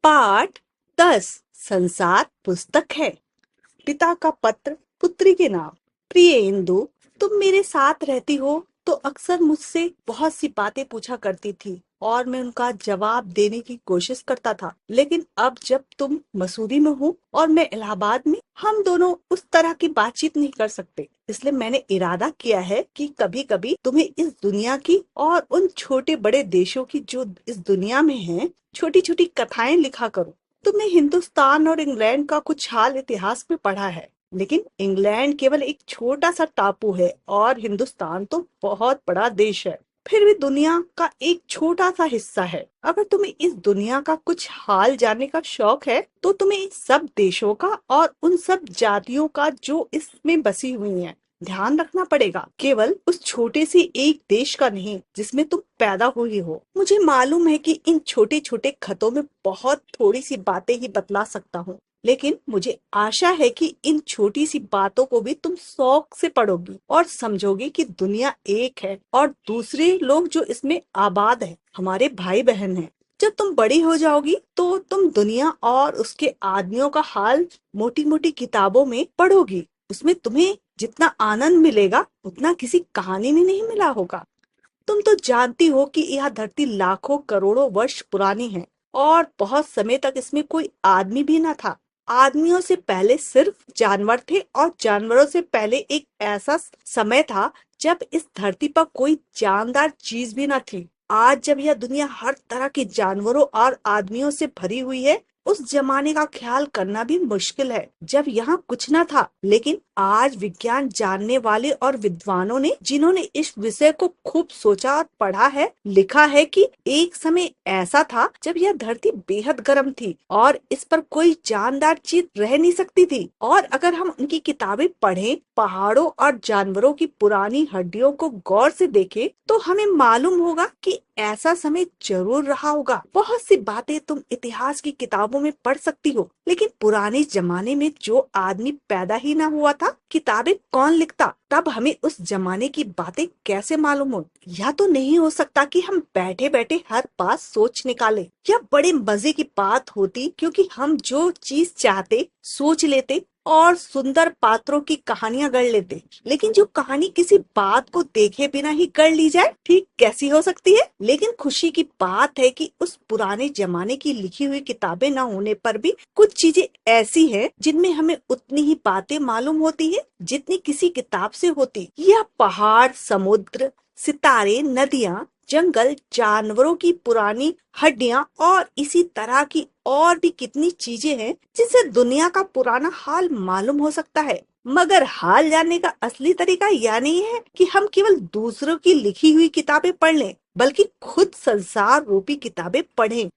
पाठ 10 संसार पुस्तक है। पिता का पत्र पुत्री के नाम। प्रिय इंदु, तुम मेरे साथ रहती हो तो अक्सर मुझसे बहुत सी बातें पूछा करती थी और मैं उनका जवाब देने की कोशिश करता था। लेकिन अब जब तुम मसूरी में हो और मैं इलाहाबाद में, हम दोनों उस तरह की बातचीत नहीं कर सकते। इसलिए मैंने इरादा किया है कि कभी कभी तुम्हें इस दुनिया की और उन छोटे बड़े देशों की जो इस दुनिया में हैं, छोटी छोटी कथाएं लिखा करूं। तुमने हिंदुस्तान और इंग्लैंड का कुछ हाल इतिहास में पढ़ा है, लेकिन इंग्लैंड केवल एक छोटा सा टापू है और हिंदुस्तान तो बहुत बड़ा देश है। फिर भी दुनिया का एक छोटा सा हिस्सा है। अगर तुम्हें इस दुनिया का कुछ हाल जानने का शौक है, तो तुम्हें इन सब देशों का और उन सब जातियों का जो इसमें बसी हुई हैं, ध्यान रखना पड़ेगा। केवल उस छोटे से एक देश का नहीं जिसमें तुम पैदा हुई हो। मुझे मालूम है कि इन छोटे छोटे खतों में बहुत थोड़ी सी बातें ही बतला सकता हूँ, लेकिन मुझे आशा है कि इन छोटी सी बातों को भी तुम शौक से पढ़ोगी और समझोगी कि दुनिया एक है और दूसरे लोग जो इसमें आबाद है हमारे भाई बहन हैं। जब तुम बड़ी हो जाओगी तो तुम दुनिया और उसके आदमियों का हाल मोटी मोटी किताबों में पढ़ोगी। उसमें तुम्हें जितना आनंद मिलेगा उतना किसी कहानी में नहीं मिला होगा। तुम तो जानती हो कि यह धरती लाखों करोड़ों वर्ष पुरानी है और बहुत समय तक इसमें कोई आदमी भी न था। आदमियों से पहले सिर्फ जानवर थे और जानवरों से पहले एक ऐसा समय था जब इस धरती पर कोई जानदार चीज भी न थी। आज जब यह दुनिया हर तरह के जानवरों और आदमियों से भरी हुई है, उस जमाने का ख्याल करना भी मुश्किल है जब यहाँ कुछ न था। लेकिन आज विज्ञान जानने वाले और विद्वानों ने, जिन्होंने इस विषय को खूब सोचा और पढ़ा है, लिखा है कि एक समय ऐसा था जब यह धरती बेहद गर्म थी और इस पर कोई जानदार चीज रह नहीं सकती थी। और अगर हम उनकी किताबें पढ़ें, पहाड़ों और जानवरों की पुरानी हड्डियों को गौर से देखें, तो हमें मालूम होगा कि ऐसा समय जरूर रहा होगा। बहुत सी बातें तुम इतिहास की किताबों में पढ़ सकती हो, लेकिन पुराने जमाने में जो आदमी पैदा ही ना हुआ था, किताबें कौन लिखता? तब हमें उस जमाने की बातें कैसे मालूम हो? यह तो नहीं हो सकता कि हम बैठे बैठे हर बात सोच निकालें। यह बड़े मजे की बात होती, क्योंकि हम जो चीज चाहते सोच लेते और सुंदर पात्रों की कहानियां गढ़ लेते। लेकिन जो कहानी किसी बात को देखे बिना ही गढ़ ली जाए, ठीक कैसी हो सकती है? लेकिन खुशी की बात है कि उस पुराने जमाने की लिखी हुई किताबें न होने पर भी कुछ चीजें ऐसी हैं जिनमें हमें उतनी ही बातें मालूम होती है जितनी किसी किताब से होती। यह पहाड़, समुद्र, सितारे, नदियाँ, जंगल, जानवरों की पुरानी हड्डियां और इसी तरह की और भी कितनी चीजें हैं जिनसे दुनिया का पुराना हाल मालूम हो सकता है। मगर हाल जानने का असली तरीका यह नहीं है कि हम केवल दूसरों की लिखी हुई किताबें पढ़ लें, बल्कि खुद संसार रूपी किताबें पढ़ें।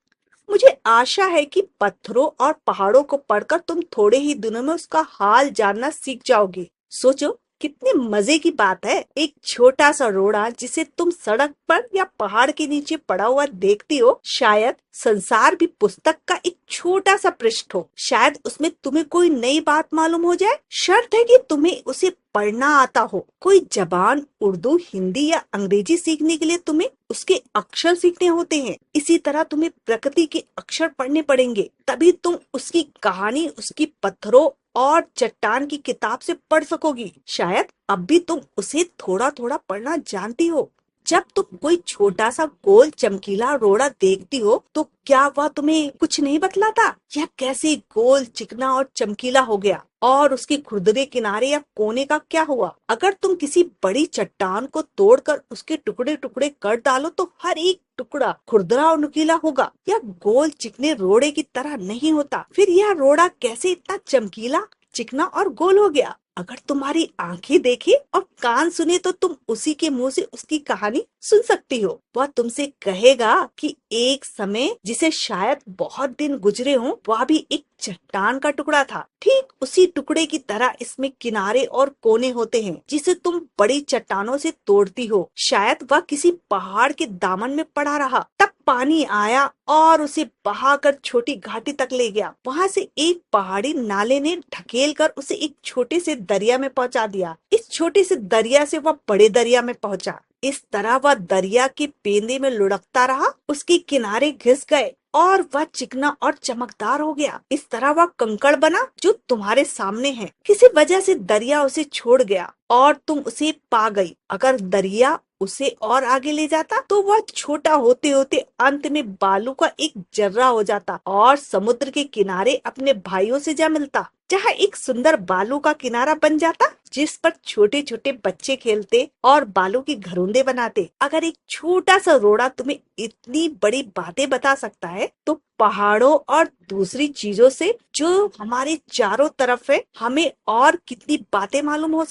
मुझे आशा है कि पत्थरों और पहाड़ों को पढ़कर तुम थोड़े ही दिनों में उसका हाल जानना सीख जाओगे। सोचो कितने मजे की बात है, एक छोटा सा रोड़ा जिसे तुम सड़क पर या पहाड़ के नीचे पड़ा हुआ देखती हो, शायद संसार भी पुस्तक का एक छोटा सा पृष्ठ हो। शायद उसमें तुम्हें कोई नई बात मालूम हो जाए। शर्त है कि तुम्हें उसे पढ़ना आता हो। कोई जबान, उर्दू, हिंदी या अंग्रेजी सीखने के लिए तुम्हें उसके अक्षर सीखने होते हैं। इसी तरह तुम्हें प्रकृति के अक्षर पढ़ने पड़ेंगे, तभी तुम उसकी कहानी उसकी पत्थरों और चट्टान की किताब से पढ़ सकोगी। शायद अब भी तुम उसे थोड़ा थोड़ा पढ़ना जानती हो। जब तुम कोई छोटा सा गोल चमकीला रोड़ा देखती हो, तो क्या वह तुम्हें कुछ नहीं बतलाता? यह कैसे गोल, चिकना और चमकीला हो गया? और उसके खुरदरे किनारे या कोने का क्या हुआ? अगर तुम किसी बड़ी चट्टान को तोड़कर उसके टुकड़े टुकड़े कर डालो, तो हर एक टुकड़ा खुरदरा और नुकीला होगा। यह गोल चिकने रोड़े की तरह नहीं होता। फिर यह रोड़ा कैसे इतना चमकीला, चिकना और गोल हो गया? अगर तुम्हारी आंखें देखे और कान सुने, तो तुम उसी के मुंह से उसकी कहानी सुन सकती हो। वह तुमसे कहेगा कि एक समय, जिसे शायद बहुत दिन गुजरे हों, वह भी एक चट्टान का टुकड़ा था। ठीक उसी टुकड़े की तरह इसमें किनारे और कोने होते हैं, जिसे तुम बड़ी चट्टानों से तोड़ती हो। शायद वह किसी पहाड़ के दामन में पड़ा रहा, तब पानी आया और उसे बहाकर छोटी घाटी तक ले गया। वहां से एक पहाड़ी नाले ने ढकेल कर उसे एक छोटे से दरिया में पहुंचा दिया। इस छोटे से दरिया से वह बड़े दरिया में पहुंचा। इस तरह वह दरिया के पेंदे में लुढ़कता रहा, उसके किनारे घिस गए और वह चिकना और चमकदार हो गया। इस तरह वह कंकड़ बना जो तुम्हारे सामने है। किसी वजह से दरिया उसे छोड़ गया और तुम उसे पा गई। अगर दरिया उसे और आगे ले जाता तो वह छोटा होते होते अंत में बालू का एक जर्रा हो जाता और समुद्र के किनारे अपने भाइयों से जा मिलता, जहाँ एक सुंदर बालू का किनारा बन जाता जिस पर छोटे छोटे बच्चे खेलते और बालू की घरोंदे बनाते। अगर एक छोटा सा रोड़ा तुम्हें इतनी बड़ी बातें बता सकता है तो पहाड़ों और दूसरी चीजों से जो हमारे चारों तरफ है हमें और कितनी बातें मालूम हो